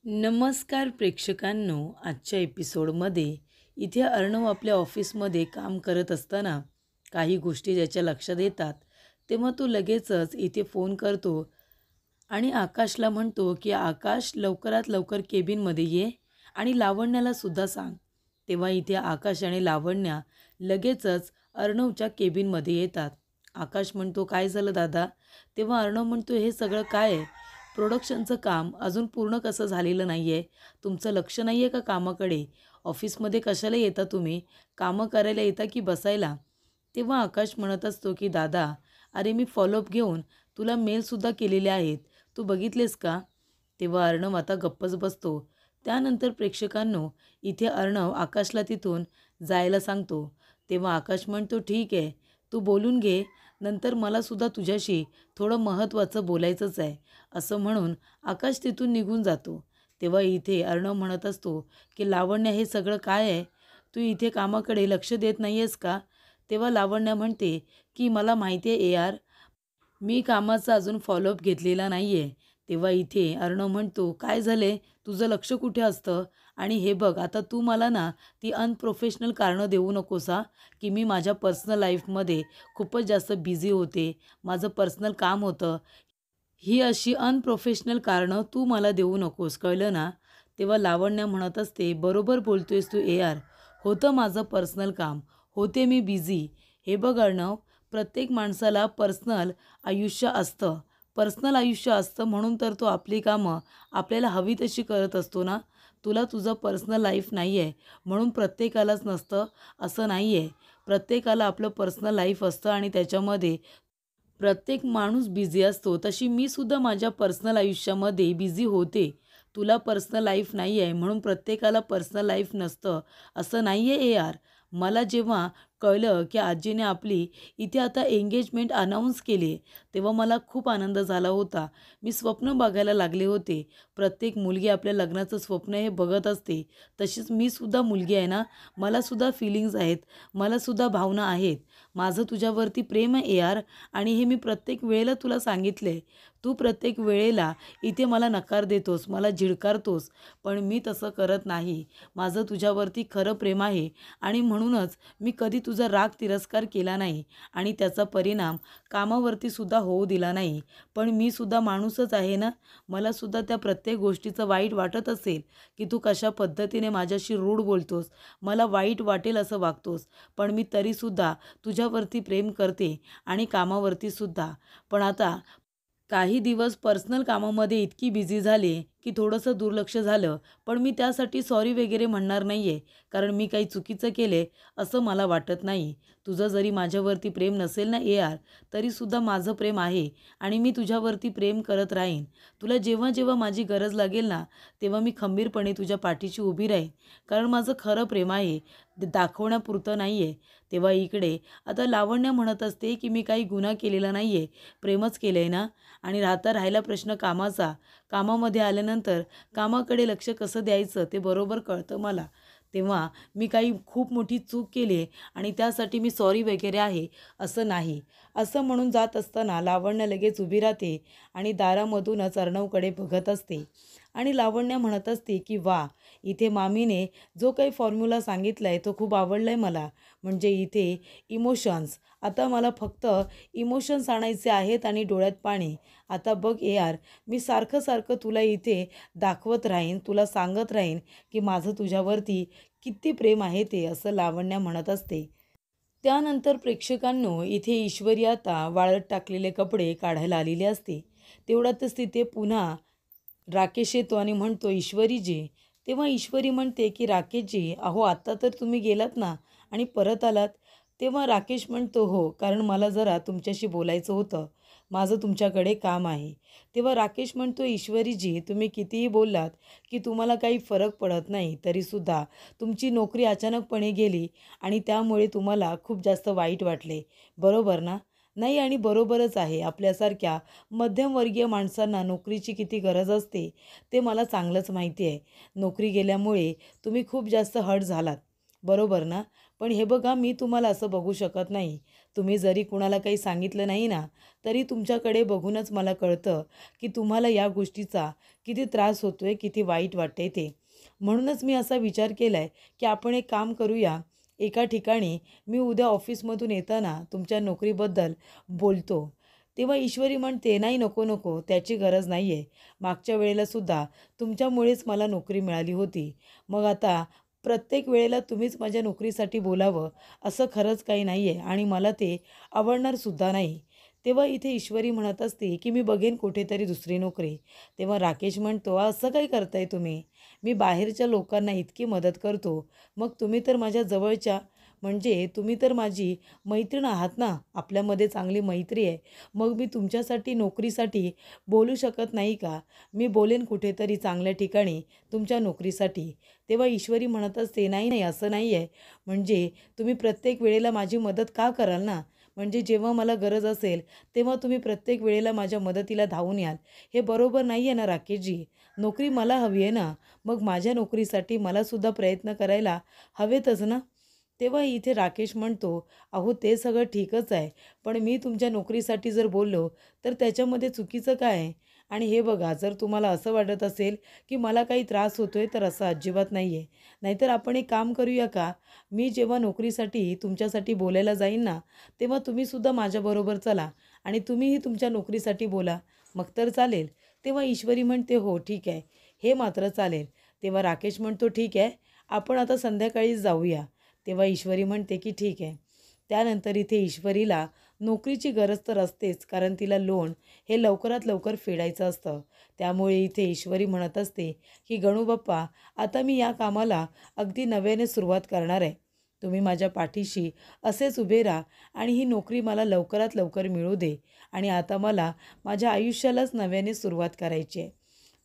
नमस्कार प्रेक्षकांनो, आजच्या एपिसोडमध्ये इथे अर्णव आपल्या ऑफिसमध्ये काम करत असताना काही गोष्टी ज्याच्या लक्षात येतात तेव्हा तो लगेचच इथे फोन करतो आणि आकाशला म्हणतो की आकाश लवकरात लवकर केबिनमध्ये ये आणि लावण्याला सुद्धा सांग. तेव्हा इथे आकाश आणि लावण्या लगेचच अर्णवच्या केबिनमध्ये येतात. आकाश म्हणतो, काय झालं दादा? तेव्हा अर्णव म्हणतो, हे सगळं काय आहे? प्रोडक्शनचं काम अजून पूर्ण कसं झालेलं नाही आहे? तुमचं लक्ष नाही आहे का कामाकडे? ऑफिसमध्ये कशाला येता तुम्ही? कामं करायला येता की बसायला? तेव्हा आकाश म्हणत असतो की दादा, अरे मी फॉलोअप घेऊन तुला मेलसुद्धा केलेले आहेत, तू बघितलेस का? तेव्हा अर्णव आता गप्पच बसतो. त्यानंतर प्रेक्षकांनो, इथे अर्णव आकाशला तिथून जायला सांगतो. तेव्हा आकाश म्हणतो, ठीक आहे, तू बोलून घे, नंतर मलासुद्धा तुझ्याशी थोडं महत्त्वाचं बोलायचंच आहे, असं म्हणून आकाश तिथून निघून जातो. तेव्हा इथे अर्णव म्हणत असतो की लावण्या, हे सगळं काय आहे? तू इथे कामाकडे लक्ष देत नाही आहेस का? तेव्हा लावण्या म्हणते की मला माहिती आहे यार, मी कामाचा अजून फॉलोअप घेतलेला नाही आहे. तेव्हा इथे अर्णव म्हणतो, काय झाले, तुझं लक्ष कुठे असतं? आणि हे बघ, आता तू मला ना ती अनप्रोफेशनल कारणं देऊ नकोस हा, की मी माझ्या पर्सनल लाईफमध्ये खूपच जास्त बिझी होते, माझं पर्सनल काम होतं. ही अशी अनप्रोफेशनल कारणं तू मला देऊ नकोस, कळलं ना? तेव्हा लावण्या म्हणत असते, बरोबर बोलतोयस तू यार, होतं माझं पर्सनल काम, होते मी बिझी. हे बघ अर्णव, प्रत्येक माणसाला पर्सनल आयुष्य असतं. पर्सनल आयुष्य असतं म्हणून तर तो आपली कामं आपल्याला हवी तशी करत असतो ना. तुला तुझं पर्सनल लाईफ नाही आहे म्हणून प्रत्येकालाच नसतं असं नाही आहे. प्रत्येकाला आपलं पर्सनल लाईफ असतं आणि त्याच्यामध्ये प्रत्येक माणूस बिझी असतो. तशी मी सुद्धा माझ्या पर्सनल आयुष्यामध्ये बिझी होते. तुला पर्सनल लाईफ नाही आहे म्हणून प्रत्येकाला पर्सनल लाईफ नसतं असं नाही आहे यार. मला जेव्हा कळलं की आजीने आपली इथे आता एंगेजमेंट अनाऊन्स केली, तेव्हा मला खूप आनंद झाला होता. मी स्वप्न बघायला लागले होते. प्रत्येक मुलगी आपल्या लग्नाचं स्वप्न हे बघत असते. तशीच मी सुद्धा मुलगी आहे ना, मलासुद्धा फीलिंग्ज आहेत, मलासुद्धा भावना आहेत. माझं तुझ्यावरती प्रेम आहे यार, आणि हे मी प्रत्येक वेळेला तुला सांगितले. तू प्रत्येक वेळेला इथे मला नकार देतोस, मला झिडकारतोस, पण मी तसं करत नाही. माझं तुझ्यावरती खरं प्रेम आहे आणि म्हणूनच मी कधी तुझा राग तिरस्कार केला नाही आणि त्याचा परिणाम कामावरती सुद्धा होऊ दिला नाही. पण मी सुद्धा माणूसच आहे ना, मला सुद्धा त्या प्रत्येक गोष्टीचं वाईट वाटत असेल की तू कशा पद्धतीने माझ्याशी रूढ बोलतोस, मला वाईट वाटेल असं वागतोस, पण मी तरीसुद्धा तुझ्यावरती प्रेम करते आणि कामावरती सुद्धा. पण आता काही दिवस पर्सनल कामामध्ये इतकी बिझी झाले की थोडंसं दुर्लक्ष झालं. पण मी त्यासाठी सॉरी वगैरे म्हणणार नाही आहे, कारण मी काही चुकीचं केले असं मला वाटत नाही. तुझं जरी माझ्यावरती प्रेम नसेल ना यार, तरीसुद्धा माझं प्रेम आहे आणि मी तुझ्यावरती प्रेम करत राहीन. तुला जेव्हा जेव्हा माझी गरज लागेल ना, तेव्हा मी खंबीरपणे तुझ्या पाठीशी उभी राहीन, कारण माझं खरं प्रेम आहे, ते दाखवण्यापुरतं नाही आहे. तेव्हा इकडे आता लावण्य म्हणत असते की मी काही गुन्हा केलेला नाही आहे, प्रेमच केलं आहे ना. आणि राहिला प्रश्न कामाचा, कामामध्ये आल्यानंतर कामाकडे लक्ष कसं द्यायचं ते बरोबर कळतं मला. तेव्हा मी काही खूप मोठी चूक केली आहे आणि त्यासाठी मी सॉरी वगैरे आहे असं नाही, असं म्हणून जात असताना लावण्य लगेच उभी राहते आणि दारामधूनच अर्णवकडे बघत असते आणि लावण्य म्हणत असते की वा, इथे मामीने जो काही फॉर्म्युला सांगितला आहे तो खूप आवडला आहे मला. म्हणजे इथे इमोशन्स, आता मला फक्त इमोशन्स आणायचे आहेत आणि डोळ्यात पाणी. आता बघ यार, मी सारखं सारखं तुला इथे दाखवत राहीन, तुला सांगत राहीन की माझं तुझ्यावरती किती प्रेम आहे ते, असं लावण्या म्हणत असते. त्यानंतर प्रेक्षकांनो, इथे ईश्वरी आता वाळत टाकलेले कपडे काढायला आलेली असते. तेवढ्यातच तिथे पुन्हा राकेश येतो आणि म्हणतो, ईश्वरीजी. तेव्हा ईश्वरी म्हणते की राकेशजी, अहो आत्ता तर तुम्ही गेलात ना आणि परत आलात. तेव्हा राकेश म्हणतो, हो, कारण मला जरा तुमच्याशी बोलायचं होतं, माझं तुमच्याकडे काम आहे. तेव्हा राकेश म्हणतो, ईश्वरीजी, तुम्ही कितीही बोललात की तुम्हाला काही फरक पडत नाही, तरीसुद्धा तुमची नोकरी अचानकपणे गेली आणि त्यामुळे तुम्हाला खूप जास्त वाईट वाटले, बरोबर ना? नाही, आणि बरोबरच आहे. आपल्यासारख्या मध्यमवर्गीय माणसांना नोकरीची किती गरज असते ते मला चांगलंच माहिती आहे. नोकरी गेल्यामुळे तुम्ही खूप जास्त हर्ट झालात. बरोबर ना? पण हे बघा, मी तुम्हाला असं बघू शकत नाही. तुम्ही जरी कुणाला काही सांगितलं नाही ना, तरी तुमच्याकडे बघूनच मला कळतं, की तुम्हाला या गोष्टीचा किती त्रास होतोय, किती वाईट वाटतंय ते. म्हणूनच मी असा विचार केलाय, की आपण एक काम करूया. एका ठिकाणी मी उद्या ऑफिसमधून येताना तुमच्या नोकरीबद्दल बोलतो. तेव्हा ईश्वरी म्हणते, "नाही, नको, नको. त्याची गरज नाही आहे. मागच्या वेळेला सुद्धा तुमच्यामुळेच मला नोकरी मिळाली होती. मग आता प्रत्येक वेळेला तुम्हीच माझ्या नोकरीसाठी बोलावं असं खरंच काही नाही आहे आणि मला ते आवडणारसुद्धा नाही." तेव्हा इथे ईश्वरी म्हणत असते, की "मी बघेन कुठेतरी दुसरी नोकरी." तेव्हा राकेश म्हणतो, "असं काय करताय तुम्ही? मी बाहेरच्या लोकांना इतकी मदत करतो. मग तुम्ही तर माझ्या जवळच्या म्हणजे तुम्ही तर माझी मैत्रीण आहात ना. आपल्यामध्ये चांगली मैत्री आहे. मग मी तुमच्यासाठी नोकरीसाठी बोलू शकत नाही का? मी बोलेन कुठेतरी चांगल्या ठिकाणी तुमच्या नोकरीसाठी." तेव्हा ईश्वरी म्हणत असते, "नाही, नाही, असं नाही आहे. म्हणजे तुम्ही प्रत्येक वेळेला माझी मदत का कराल ना? म्हणजे जेव्हा मला गरज असेल, तेव्हा तुम्ही प्रत्येक वेळेला माझ्या मदतीला धावून याल. हे बरोबर नाही आहे ना राकेशजी. नोकरी मला हवी आहे ना. मग माझ्या नोकरीसाठी मलासुद्धा प्रयत्न करायला हवेतच ना." तेव्हा इथे राकेश म्हणतो, "अहो, ते सगळं ठीकच आहे. पण मी तुमच्या नोकरीसाठी जर बोललो, तर त्याच्यामध्ये चुकीचं काय आहे? आणि हे बघा, जर तुम्हाला असं वाटत असेल, की मला काही त्रास होतोय, तर असं अजिबात नाही आहे. नाहीतर आपण एक काम करूया का? मी जेव्हा नोकरीसाठी तुमच्यासाठी बोलायला जाईन ना, तेव्हा तुम्हीसुद्धा माझ्याबरोबर चला आणि तुम्हीही तुमच्या नोकरीसाठी बोला. मग तर चालेल." तेव्हा ईश्वरी म्हणते, "हो, ठीक आहे. हे मात्र चालेल." तेव्हा राकेश म्हणतो, "ठीक आहे. आपण आता संध्याकाळीच जाऊया." तेव्हा ईश्वरी म्हणते, की "ठीक आहे." त्यानंतर इथे ईश्वरीला नोकरीची गरज तर असतेच, कारण तिला लोन हे लवकरात लवकर फेडायचं असतं. त्यामुळे इथे ईश्वरी म्हणत असते, की "गणू बाप्पा, आता मी या कामाला अगदी नव्याने सुरुवात करणार आहे. तुम्ही माझ्या पाठीशी असेच उभे राहा आणि ही नोकरी मला लवकरात लवकर मिळू दे आणि आता मला माझ्या आयुष्यालाच नव्याने सुरुवात करायची आहे."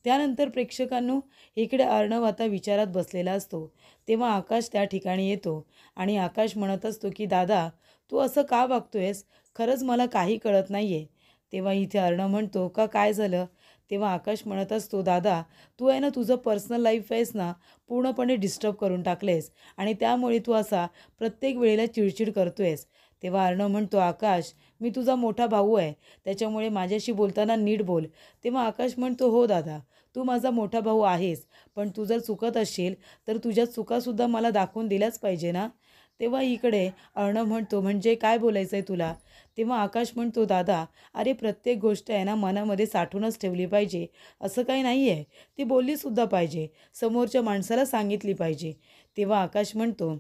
त्यानंतर प्रेक्षकांनो, इकडे अर्णव आता विचारात बसलेला असतो. तेव्हा आकाश त्या ठिकाणी येतो आणि आकाश म्हणत असतो, की "दादा, तू असं का वागतोयस? खरंच मला काही कळत नाही आहे." तेव्हा इथे अर्णव म्हणतो, "का काय झालं?" तेव्हा आकाश म्हणत असतो, "दादा, तू आहे ना, तुझं पर्सनल लाईफ आहेस ना, पूर्णपणे डिस्टर्ब करून टाकलेस आणि त्यामुळे तू असा प्रत्येक वेळेला चिडचिड करतोयस." तेव्हा अर्णव म्हणतो, "आकाश, मी तुझा मोठा भाऊ आहे. त्याच्यामुळे माझ्याशी बोलताना नीट बोल." तेव्हा आकाश म्हणतो, "हो दादा, तू माझा मोठा भाऊ आहेस. पण तू जर चुकत असशील, तर तुझ्या चुकासुद्धा मला दाखवून दिल्याच पाहिजे ना." तेव्हा इकडे अर्णव म्हणतो, "म्हणजे काय बोलायचं आहे तुला?" तेव्हा आकाश म्हणतो, "दादा, अरे प्रत्येक गोष्ट आहे ना मनामध्ये साठवूनच ठेवली पाहिजे. असं काही नाही आहे. ती बोललीसुद्धा पाहिजे. समोरच्या माणसाला सांगितली पाहिजे." तेव्हा आकाश म्हणतो,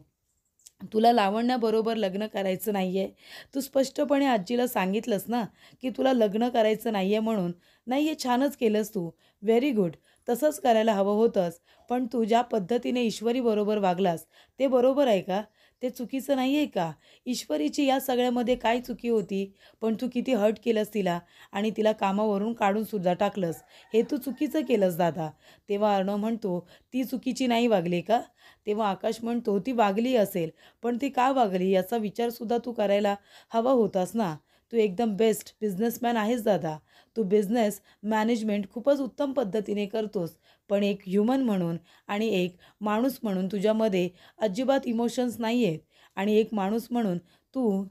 "तुला लावण्याबरोबर लग्न करायचं नाही आहे. तू स्पष्टपणे आजीला सांगितलंस ना, की तुला लग्न करायचं नाही आहे म्हणून. नाही आहे, छानच केलंस तू. Very good. तसंच करायला हवं होतंच. पण तू ज्या पद्धतीने ईश्वरीबरोबर वागलास, ते बरोबर आहे का? ते चुकीचं नाही आहे का? ईश्वरीची या सगळ्यामध्ये काय चुकी होती? पण तू किती हर्ट केलंस तिला आणि तिला कामावरून काढूनसुद्धा टाकलंस. हे तू चुकीचं केलंस दादा." तेव्हा अर्णव म्हणतो, "ती चुकीची नाही वागली का?" तेव्हा आकाश म्हणतो, "ती वागली असेल, पण ती का वागली याचा विचारसुद्धा तू करायला हवा होतास ना. तू एकदम बेस्ट बिझनेसमॅन आहेस दादा. तू बिझनेस मॅनेजमेंट खूपच उत्तम पद्धतीने करतोस. पण एक ह्युमन म्हणून आणि एक माणूस म्हणून तुझ्यामध्ये अजिबात इमोशन्स नाही आहेत आणि एक माणूस म्हणून तू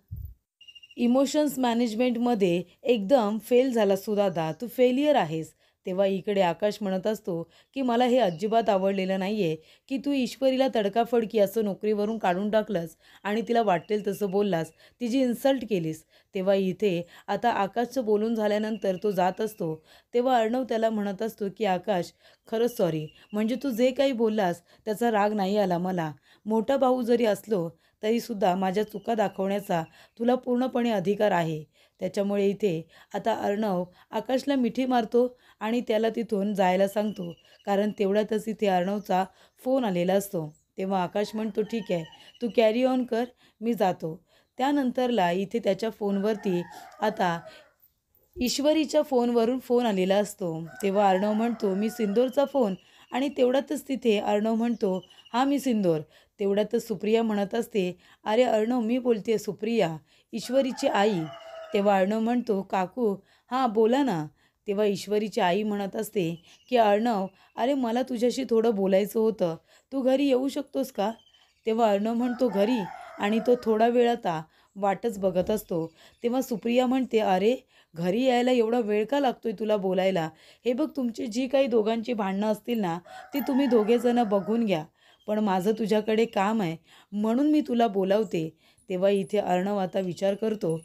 इमोशन्स मॅनेजमेंटमध्ये एकदम फेल झालास तू दादा. तू फेलियर आहेस." तेव्हा इकडे आकाश म्हणत असतो, की "मला हे अजिबात आवडलेलं नाही आहे, की तू ईश्वरीला तडकाफडकी असं नोकरीवरून काढून टाकलंस आणि तिला वाटेल तसं बोललास. तिची इन्सल्ट केलीस." तेव्हा इथे आता आकाशचं बोलून झाल्यानंतर तो जात असतो. तेव्हा अर्णव त्याला म्हणत असतो, की "आकाश, खरंच सॉरी. म्हणजे तू जे काही बोललास त्याचा राग नाही आला मला. मोठा भाऊ जरी असलो तरीसुद्धा माझ्या चुका दाखवण्याचा तुला पूर्णपणे अधिकार आहे." त्याच्यामुळे इथे आता अर्णव आकाशला मिठी मारतो आणि त्याला तिथून जायला सांगतो. कारण तेवढ्यातच इथे अर्णवचा फोन आलेला असतो. तेव्हा आकाश म्हणतो, "ठीक आहे, तू कॅरी ऑन कर, मी जातो." त्यानंतरला इथे त्याच्या फोनवरती आता ईश्वरीच्या फोनवरून फोन आलेला असतो. तेव्हा अर्णव म्हणतो, "मी सिंदूरचा फोन." आणि तेवढ्यातच तिथे अर्णव म्हणतो, "हां, मी सिंदूर." तेवढ्यातच सुप्रिया म्हणत असते, "अरे अर्णव, मी बोलते सुप्रिया, ईश्वरीची आई." तेव्हा अर्णव म्हणतो, "काकू, हां बोला ना." तेव्हा ईश्वरीची आई म्हणत असते, की "अर्णव, अरे मला तुझ्याशी थोडं बोलायचं होतं. तू घरी येऊ शकतोस का?" तेव्हा अर्णव म्हणतो घरी, आणि तो थोडा वेळ आता वाटच बघत असतो. तेव्हा सुप्रिया म्हणते, अरे घरी यायला एवढा वेळ का लागतोय तुला बोलायला? हे बघ, तुमची जी काही दोघांची भांडणं असतील ना, ती तुम्ही दोघेजणं बघून घ्या. पण माझं तुझ्याकडे काम आहे, म्हणून मी तुला बोलावते. तेव्हा इथे अर्णव आता विचार करतो.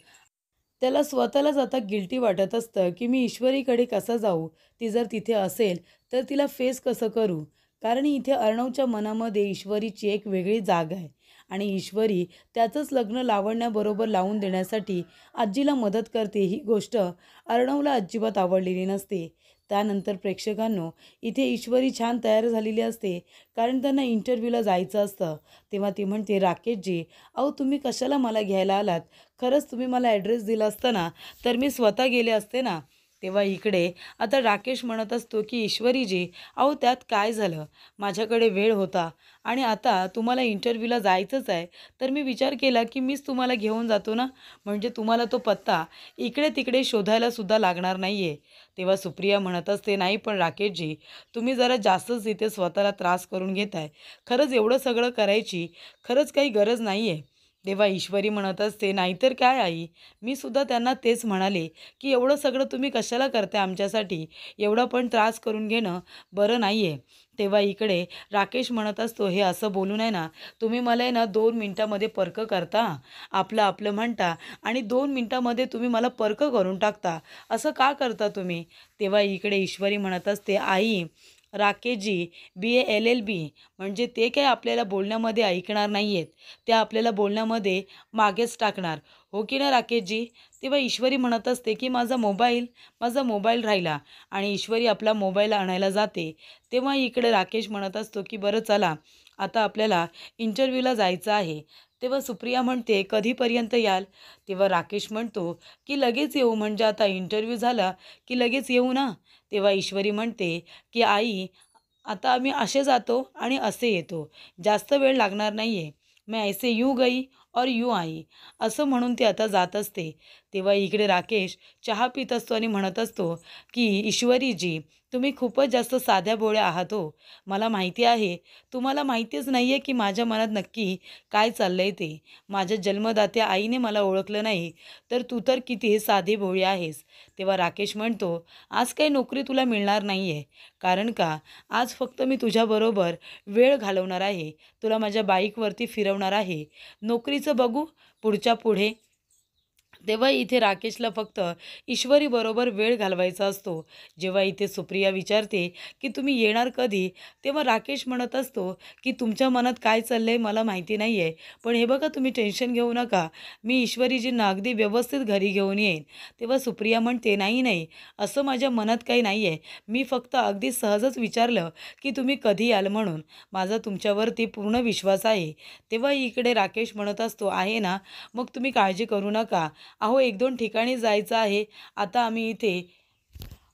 त्याला स्वतःलाच आता गिल्टी वाटत असतं, की मी ईश्वरीकडे कसा जाऊ? ती जर तिथे असेल, तर तिला फेस कसं करू? कारण इथे अर्णवच्या मनामध्ये ईश्वरीची एक वेगळी जाग आहे, आणि ईश्वरी त्याचंच लग्न लावण्याबरोबर लावून देण्यासाठी आजीला मदत करते, ही गोष्ट अर्णवला अजिबात आवडलेली नसते. त्यानंतर प्रेक्षकांनो, इथे ईश्वरी छान तयार झालेली असते, कारण त्यांना इंटरव्ह्यूला जायचं असतं. तेव्हा ती म्हणते, राकेशजी, अहो तुम्ही कशाला मला घ्यायला आलात? खरंच तुम्ही मला ॲड्रेस दिला असता ना, तर मी स्वतः गेले असते ना. तेव्हा इकडे आता राकेश म्हणत असतो, की ईश्वरीजी, अहो त्यात काय झालं? माझ्याकडे वेळ होता, आणि आता तुम्हाला इंटरव्ह्यूला जायचंच आहे, तर मी विचार केला की मीच तुम्हाला घेऊन जातो ना, म्हणजे तुम्हाला तो पत्ता इकडे तिकडे शोधायला सुद्धा लागणार नाही आहे. तेव्हा सुप्रिया म्हणत असते, नाही पण राकेशजी, तुम्ही जरा जास्तच इथे स्वतःला त्रास करून घेताय. खरंच एवढं सगळं करायची खरंच काही गरज नाही आहे. तेव्हा ईश्वरी म्हणत असते, नाहीतर काय आई, मी सुद्धा त्यांना तेच म्हणाले, की एवढं सगळं तुम्ही कशाला करताय आमच्यासाठी? एवढा पण त्रास करून घेणं बरं नाही आहे. तेव्हा इकडे राकेश म्हणत असतो, हे असं बोलू नये ना, तुम्ही मला आहे ना 2 मिनिटामध्ये परक करता, आपलं आपलं म्हणता, आणि 2 मिनिटामध्ये तुम्ही मला परक करून टाकता. असं का करता तुम्ही? तेव्हा इकडे ईश्वरी म्हणत असते, आई, राकेशजी BA LLB, म्हणजे ते काय आपल्याला बोलण्यामध्ये ऐकणार नाही आहेत. ते आपल्याला बोलण्यामध्ये मागेच टाकणार. हो की नाही राकेशजी? तेव्हा ईश्वरी म्हणत असते, की माझा मोबाईल राहिला, आणि ईश्वरी आपला मोबाईल आणायला जाते. तेव्हा इकडे राकेश म्हणत असतो, की बरं चला, आता आपल्याला इंटरव्ह्यूला जायचं आहे. तेव्हा सुप्रिया म्हणते, कधीपर्यंत याल? तेव्हा राकेश म्हणतो, की लगेच येऊ, म्हणजे आता इंटरव्ह्यू झाला की लगेच येऊ ना. तेव्हा ईश्वरी म्हणते, की आई, आता आम्ही असे जातो आणि असे येतो, जास्त वेळ लागणार नाही आहे. मैं ऐसे यूँ गई और यूँ आई, असं म्हणून ती आता जात असते. तेव्हा इकडे राकेश चहा पित असतो आणि म्हणत असतो, की ईश्वरीजी, तुम्ही खूपच जास्त साध्या भोळ्या आहात हो. मला माहिती आहे, तुम्हाला माहितीच नाही आहे की माझ्या मनात नक्की काय चाललं आहे ते. माझ्या जन्मदात्या आईने मला ओळखलं नाही, तर तू तर किती साधी भोळी आहेस. तेव्हा राकेश म्हणतो, आज काही नोकरी तुला मिळणार नाही आहे. कारण का, आज फक्त मी तुझ्याबरोबर वेळ घालवणार आहे. तुला माझ्या बाईकवरती फिरवणार आहे. नोकरीचं बघू पुढच्या पुढे. तेव्हा इथे राकेशला फक्त ईश्वरीबरोबर वेळ घालवायचा असतो. जेव्हा इथे सुप्रिया विचारते, की तुम्ही येणार कधी? तेव्हा राकेश म्हणत असतो, की तुमच्या मनात काय चाललं आहे मला माहिती नाही आहे. पण हे बघा, तुम्ही टेन्शन घेऊ नका. मी ईश्वरीजींना अगदी व्यवस्थित घरी घेऊन येईन. तेव्हा सुप्रिया म्हणते, नाही नाही, असं माझ्या मनात काही नाही आहे. मी फक्त अगदी सहजच विचारलं, की तुम्ही कधी याल म्हणून. माझा तुमच्यावरती पूर्ण विश्वास आहे. तेव्हा इकडे राकेश म्हणत असतो, आहे ना, मग तुम्ही काळजी करू नका. अहो 1-2 ठिकाणी जायचं आहे. आता आम्ही इथे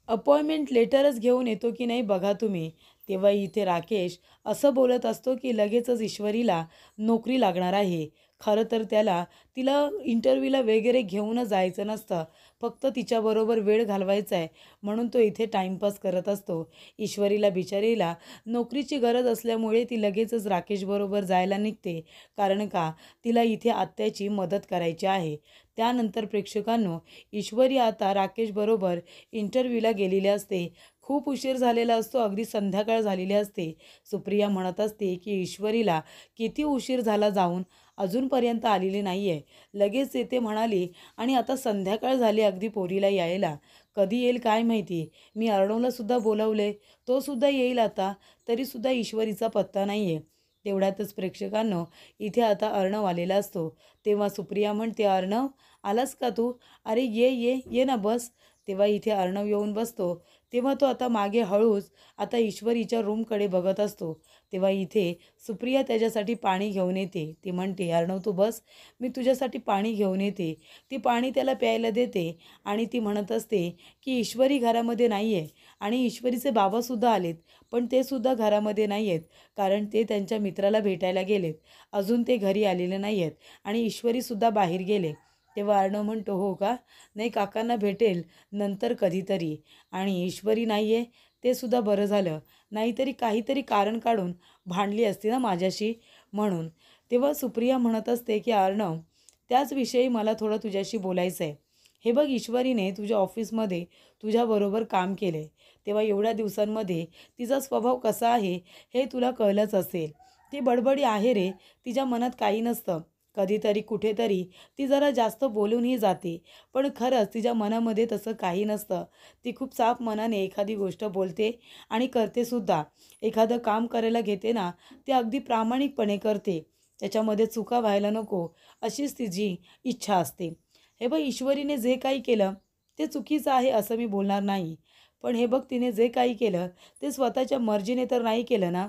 अपॉइंटमेंट लेटरच घेऊन येतो की नाही बघा तुम्ही. तेव्हा इथे राकेश असं बोलत असतो, की लगेचच ईश्वरीला नोकरी लागणार आहे. खरं तर तिला इंटरव्ह्यूला वगैरे घेऊनच जायचं नसतं. फक्त तिच्याबरोबर वेळ घालवायचा आहे, म्हणून तो इथे टाईमपास करत असतो. ईश्वरीला बिचारीला नोकरीची गरज असल्यामुळे ती लगेचच राकेशबरोबर जायला निघते. कारण का, तिला इथे आत्याची मदत करायची आहे. त्यानंतर प्रेक्षकांनो, ईश्वरी आता राकेशबरोबर इंटरव्ह्यूला गेलेली असते. खूप उशीर झालेला असतो, अगदी संध्याकाळ झालेली असते. सुप्रिया म्हणत असते, की ईश्वरीला किती उशीर झाला जाऊन, अजूनपर्यंत आलेली नाही आहे. लगेच येते म्हणाली, आणि आता संध्याकाळ झाली अगदी पोरीला यायला. कधी येईल काय माहिती. मी अर्णवलासुद्धा बोलावले, तो सुद्धा येईल आता, तरीसुद्धा ईश्वरीचा पत्ता नाही आहे. तेवढ्यातच प्रेक्षकांनो, इथे आता अर्णव आलेला असतो. तेव्हा सुप्रिया म्हणते, अर्णव, आलास का तू? अरे ये ये ये ना, बस. तेव्हा इथे अर्णव येऊन बसतो. तेव्हा तो आता मागे हळूच आता ईश्वरीच्या रूमकडे बघत असतो. तेव्हा इथे सुप्रिया त्याच्यासाठी पाणी घेऊन येते. ती म्हणते, अर्णव तू बस, मी तुझ्यासाठी पाणी घेऊन येते. ती पाणी त्याला प्यायला देते, आणि ती म्हणत असते, की ईश्वरी घरामध्ये नाही आहे, आणि ईश्वरीचे बाबासुद्धा आलेत, पण ते सुद्धा घरामध्ये नाही आहेत, कारण ते त्यांच्या मित्राला भेटायला गेलेत. अजून ते घरी आलेले नाही आहेत, आणि ईश्वरीसुद्धा बाहेर गेले. तेव्हा अर्णव म्हणतो, हो का? नाही, काकांना भेटेल नंतर कधीतरी. आणि ईश्वरी नाही आहे, ते सुद्धा बरं झालं. नाहीतरी काहीतरी कारण काढून भांडली असती ना माझ्याशी, म्हणून. तेव्हा सुप्रिया म्हणत असते की अर्णव, त्याच विषयी मला थोडं तुझ्याशी बोलायचं आहे. हे बघ, ईश्वरीने तुझ्या ऑफिसमध्ये तुझ्याबरोबर काम केलं आहे, तेव्हा एवढ्या दिवसांमध्ये तिचा स्वभाव कसा आहे हे तुला कळलंच असेल. ती बडबडी आहे रे, तिच्या मनात काही नसतं. कधीतरी कुठेतरी ती जरा जास्त बोलूनही जाते, पण खरंच तिच्या मनामध्ये तसं काही नसतं. ती खूप साफ मनाने एखादी गोष्ट बोलते आणि करतेसुद्धा. एखादं काम करायला घेते ना, ते अगदी प्रामाणिकपणे करते. त्याच्यामध्ये चुका व्हायला नको अशीच तिची इच्छा असते. हे बघ, ईश्वरीने जे काही केलं ते चुकीचं आहे असं मी बोलणार नाही. पण हे बघ, तिने जे काही केलं ते स्वतःच्या मर्जीने तर नाही केलं ना.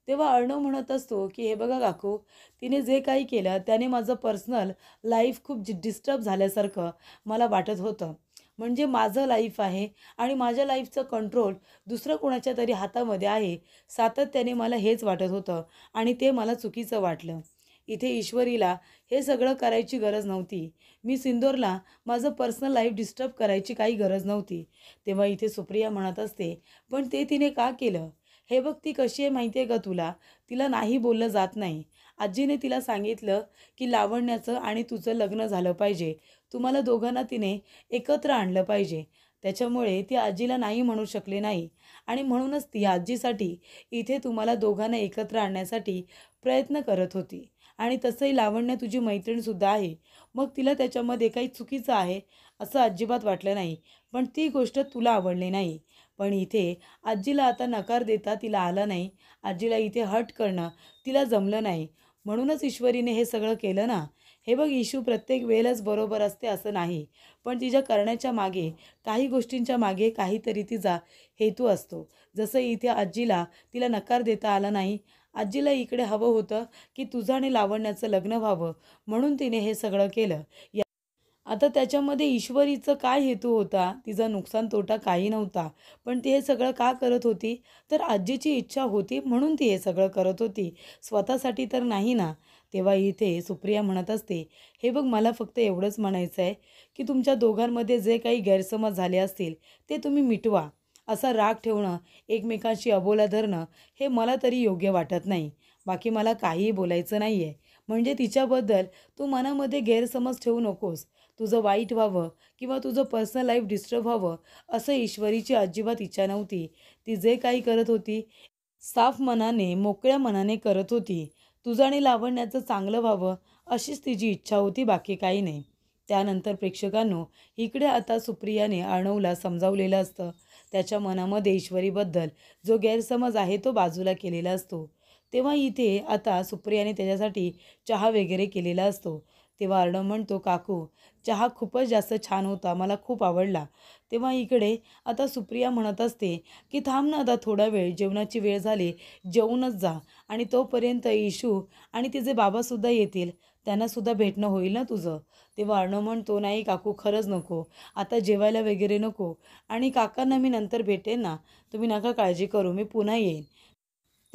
तेव्हा अर्णव म्हणत असतो की हे बघा काकू, तिने जे काही केलं त्याने माझं पर्सनल लाईफ खूप डिस्टर्ब झाल्यासारखं मला वाटत होतं. म्हणजे माझं लाईफ आहे आणि माझ्या लाईफचं कंट्रोल दुसरं कोणाच्या तरी हातामध्ये आहे. सातत्याने मला हेच वाटत होतं आणि ते मला चुकीचं वाटलं. इथे ईश्वरीला हे सगळं करायची गरज नव्हती. मी सिंदूरला माझं पर्सनल लाईफ डिस्टर्ब करायची काही गरज नव्हती. तेव्हा इथे सुप्रिया म्हणत असते, पण ते तिने का केलं? हे बघ, ती कशी आहे माहिती आहे का तुला? तिला नाही बोललं जात नाही. आजीने तिला सांगितलं की लावण्याचं आणि तुझं लग्न झालं पाहिजे. तुम्हाला दोघांना तिने एकत्र आणलं पाहिजे. त्याच्यामुळे ती आजीला नाही म्हणू शकले नाही आणि म्हणूनच ती आजीसाठी इथे तुम्हाला दोघांना एकत्र आणण्यासाठी प्रयत्न करत होती. आणि तसंही लावण्य तुझी मैत्रीणसुद्धा आहे. मग तिला त्याच्यामध्ये काही चुकीचं आहे असं अजिबात वाटलं नाही. पण ती गोष्ट तुला आवडली नाही. पण इथे आजीला आता नकार देता तिला आला नाही. आजीला इथे हट करणं तिला जमलं नाही. म्हणूनच ईश्वरीने हे सगळं केलं ना. हे बघ इशू, प्रत्येक वेळेलाच बरोबर असते असं नाही. पण तिच्या करण्याच्या मागे, काही गोष्टींच्या मागे काहीतरी तिचा हेतू असतो. जसं इथे आजीला तिला नकार देता आला नाही. आजीला इकडे हवं होतं की तुझं आणि लावण्याचं लग्न व्हावं, म्हणून तिने हे सगळं केलं. आता त्याच्यामध्ये ईश्वरीचं काय हेतू होता? तिचा नुकसान तोटा काही नव्हता. पण ती हे सगळं का करत होती? तर आजीची इच्छा होती म्हणून ती हे सगळं करत होती. स्वतःसाठी तर नाही ना. तेव्हा इथे सुप्रिया म्हणत असते, हे बघ, मला फक्त एवढंच म्हणायचं आहे की तुमच्या दोघांमध्ये जे काही गैरसमज झाले असतील ते तुम्ही मिटवा. असा राग ठेवणं, एकमेकांशी अबोला धरणं हे मला तरी योग्य वाटत नाही. बाकी मला काहीही बोलायचं नाही आहे. म्हणजे तिच्याबद्दल तू मनामध्ये गैरसमज ठेवू नकोस. तुझं वाईट व्हावं किंवा तुझं पर्सनल लाईफ डिस्टर्ब व्हावं असं ईश्वरीची अजिबात इच्छा नव्हती. ती जे काही करत होती साफ मनाने, मोकळ्या मनाने करत होती. तुझं आणि लावण्याचं चांगलं व्हावं अशीच तिची इच्छा होती, बाकी काही नाही. त्यानंतर प्रेक्षकांनो, इकडे आता सुप्रियाने अर्णवला समजावलेलं असतं. त्याच्या मनामध्ये ईश्वरीबद्दल जो गैरसमज आहे तो बाजूला केलेला असतो. तेव्हा इथे आता सुप्रियाने त्याच्यासाठी चहा वगैरे केलेला असतो. तेव्हा अर्णव म्हणतो, काकू, चहा खूपच जास्त छान होता, मला खूप आवडला. तेव्हा इकडे आता सुप्रिया म्हणत असते की थांब ना आता थोडा वेळ, जेवणाची वेळ झाली, जेवूनच जा. आणि तोपर्यंत इशू आणि तिचे बाबासुद्धा येतील, त्यांनासुद्धा भेटणं होईल ना तुझं. तेव्हा अर्णव म्हणतो, नाही काकू, खरंच नको, आता जेवायला वगैरे नको. आणि काकांना मी नंतर भेटेन ना, तुम्ही नका काळजी करू, मी पुन्हा येईन.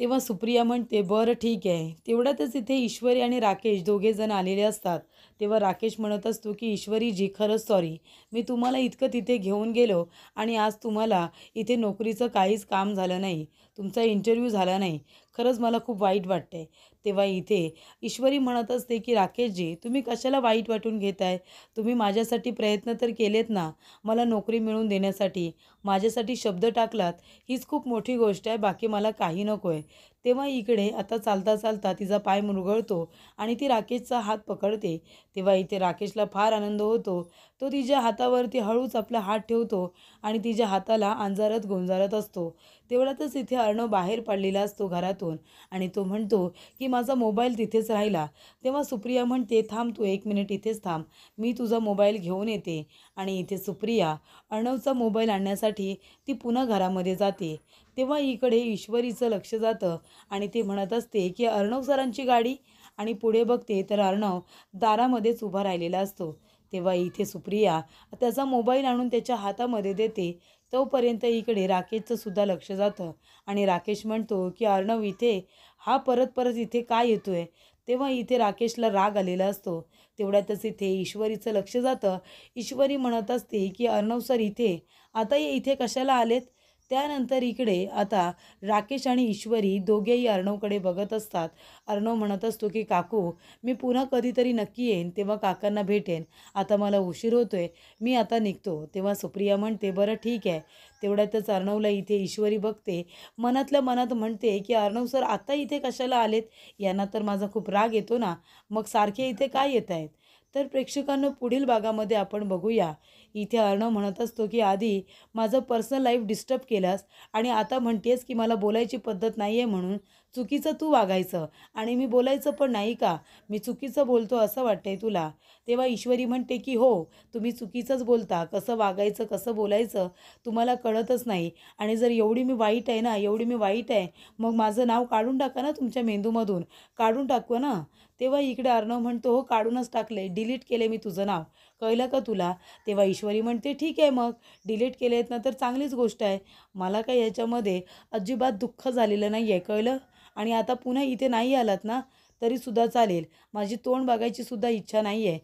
तेव्हा सुप्रिया म्हणते, बरं ठीक आहे. तेवढ्यातच इथे ईश्वरी आणि राकेश दोघेजण आलेले असतात. तेव्हा राकेश म्हणत असतो की ईश्वरीजी, खरंच सॉरी, मी तुम्हाला इतकं तिथे घेऊन गेलो आणि आज तुम्हाला इथे नोकरीचं काहीच काम झालं नाही, तुमचा इंटरव्ह्यू झाला नाही. खरंच मला खूप वाईट वाटतंय. तेव्हा इथे ईश्वरी म्हणत असते की राकेशजी, तुम्ही कशाला वाईट वाटून घेताय? तुम्ही माझ्यासाठी प्रयत्न तर केलेत ना, मला नोकरी मिळवून देण्यासाठी. माझ्यासाठी शब्द टाकलात, हीच खूप मोठी गोष्ट आहे, बाकी मला काही नको आहे. तेव्हा इकडे आता चालता चालता तिचा पाय मुरगळतो आणि ती राकेशचा हात पकडते. तेव्हा इथे राकेशला फार आनंद होतो. तो तिच्या हातावरती हळूच आपला हात ठेवतो आणि तिच्या हाताला अंजारत गोंजारत असतो. तेवढ्यातच इथे अर्णव बाहेर पडलेला असतो घरातून आणि तो म्हणतो की माझा मोबाईल तिथेच राहिला. तेव्हा सुप्रिया म्हणते, थांब, तू 1 मिनिट इथेच थांब, मी तुझा मोबाईल घेऊन येते. आणि इथे सुप्रिया अर्णवचा मोबाईल आणण्यासाठी ती पुन्हा घरामध्ये जाते. तेव्हा इकडे ईश्वरीचं लक्ष जातं आणि ती म्हणत असते की अर्णव सरांची गाडी. आणि पुढे बघते तर अर्णव दारामध्येच उभा राहिलेला असतो. तेव्हा इथे सुप्रिया त्याचा मोबाईल आणून त्याच्या हातामध्ये देते. तोपर्यंत इकडे राकेशचं सुद्धा लक्ष जातं आणि राकेश म्हणतो की अर्णव इथे, हा परत परत इथे काय येतोय? तेव्हा इथे राकेशला राग आलेला असतो. तेवढ्यातच इथे ईश्वरीचं लक्ष जातं. ईश्वरी म्हणत असते की अर्णव सर इथे, आता हे इथे कशाला आलेत? त्यानंतर इकडे आता राकेश आणि ईश्वरी दोघेही अर्णवकडे बघत असतात. अर्णव म्हणत असतो की काकू, मी पुन्हा कधीतरी नक्की येईन, तेव्हा काकांना भेटेन. आता मला उशीर होतोय, मी आता निघतो. तेव्हा सुप्रिया म्हणते बरं ठीक आहे. तेवढ्यातच अर्णवला इथे ईश्वरी बघते. मनातल्या मनात म्हणते की अर्णव सर आता इथे कशाला आलेत? यांना तर माझा खूप राग येतो ना, मग सारखे इथे काय येत आहेत? तर प्रेक्षकांनो, पुढील भागामध्ये आपण बघूया. इथे अर्णव म्हणत असतो की आधी माझं पर्सनल लाईफ डिस्टर्ब केलास आणि आता म्हणतेस की मला बोलायची पद्धत नाही आहे म्हणून चुकीचं तू वागायचं आणि मी बोलायचं पण नाही का? मी चुकीचं बोलतो असं वाटतंय तुला? तेव्हा ईश्वरी म्हणते की हो, तुम्ही चुकीचंच बोलता. कसं वागायचं, कसं बोलायचं तुम्हाला कळतच नाही. आणि जर एवढी मी वाईट आहे ना, एवढी मी वाईट आहे, मग माझं नाव काढून टाका ना तुमच्या मेंदूमधून. काढून टाकू ना. तेव्हा इकडे अर्णव म्हणतो, हो काढूनच टाकले, डिलीट केले मी तुझं नाव. कळलं का तुला? तेव्हा ईश्वरी म्हणते ठीक आहे मग, डिलीट केले आहेत ना तर चांगलीच गोष्ट आहे. मला काही याच्यामध्ये अजिबात दुःख झालेलं नाही आहे, कळलं? आणि आता पुन्हा इथे नाही आलात ना तरीसुद्धा चालेल. माझी तोंड बघायची सुद्धा इच्छा नाही आहे.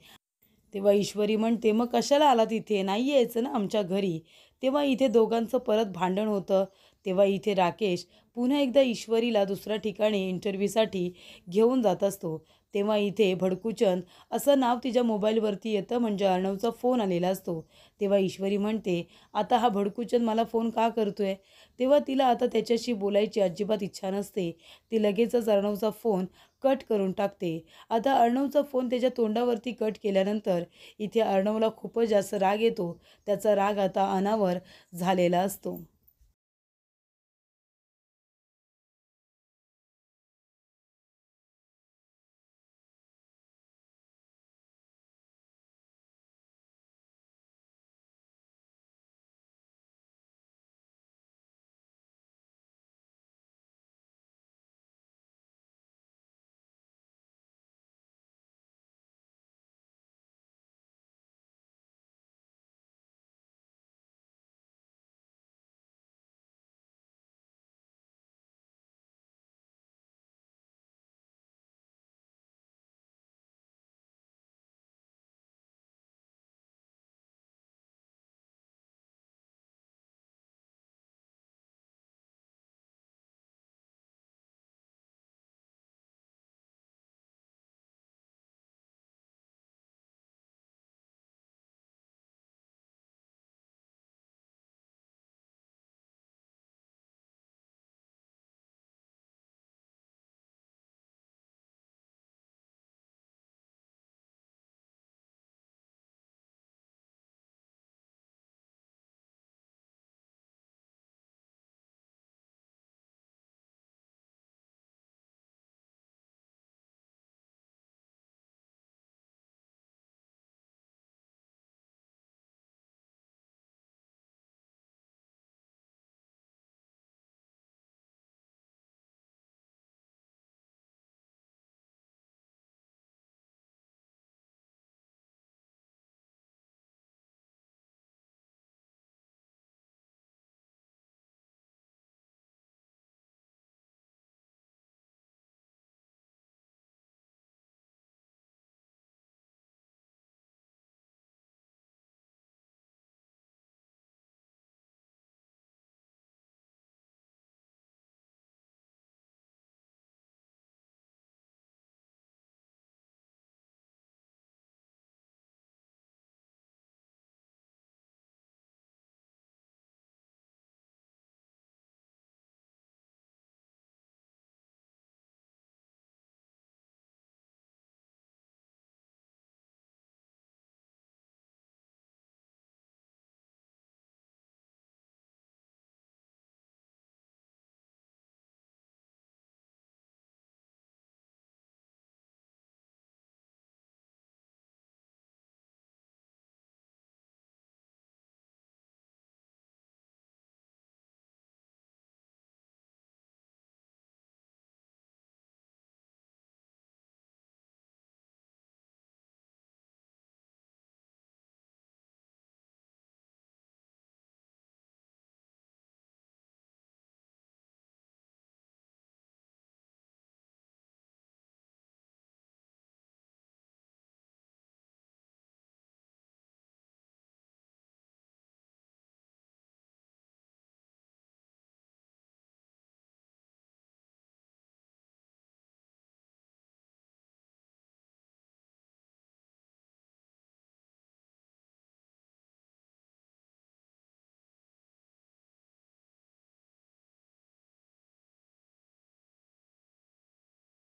तेव्हा ईश्वरी म्हणते मग कशाला आलात इथे? नाही यायचं ना आमच्या घरी. तेव्हा इथे दोघांचं परत भांडण होतं. तेव्हा इथे राकेश पुन्हा एकदा ईश्वरीला दुसऱ्या ठिकाणी इंटरव्ह्यूसाठी घेऊन जात असतो. तेव्हा इथे भडकूचंद असं नाव तिच्या मोबाईलवरती येतं, म्हणजे अर्णवचा फोन आलेला असतो. तेव्हा ईश्वरी म्हणते आता हा भडकूचंद मला फोन का करतोय? तेव्हा तिला आता त्याच्याशी बोलायची अजिबात इच्छा नसते. ती लगेचच अर्णवचा फोन कट करून टाकते. आता अर्णवचा फोन त्याच्या तोंडावरती कट केल्यानंतर इथे अर्णवला खूपच जास्त राग येतो. त्याचा राग आता अनावर झालेला असतो.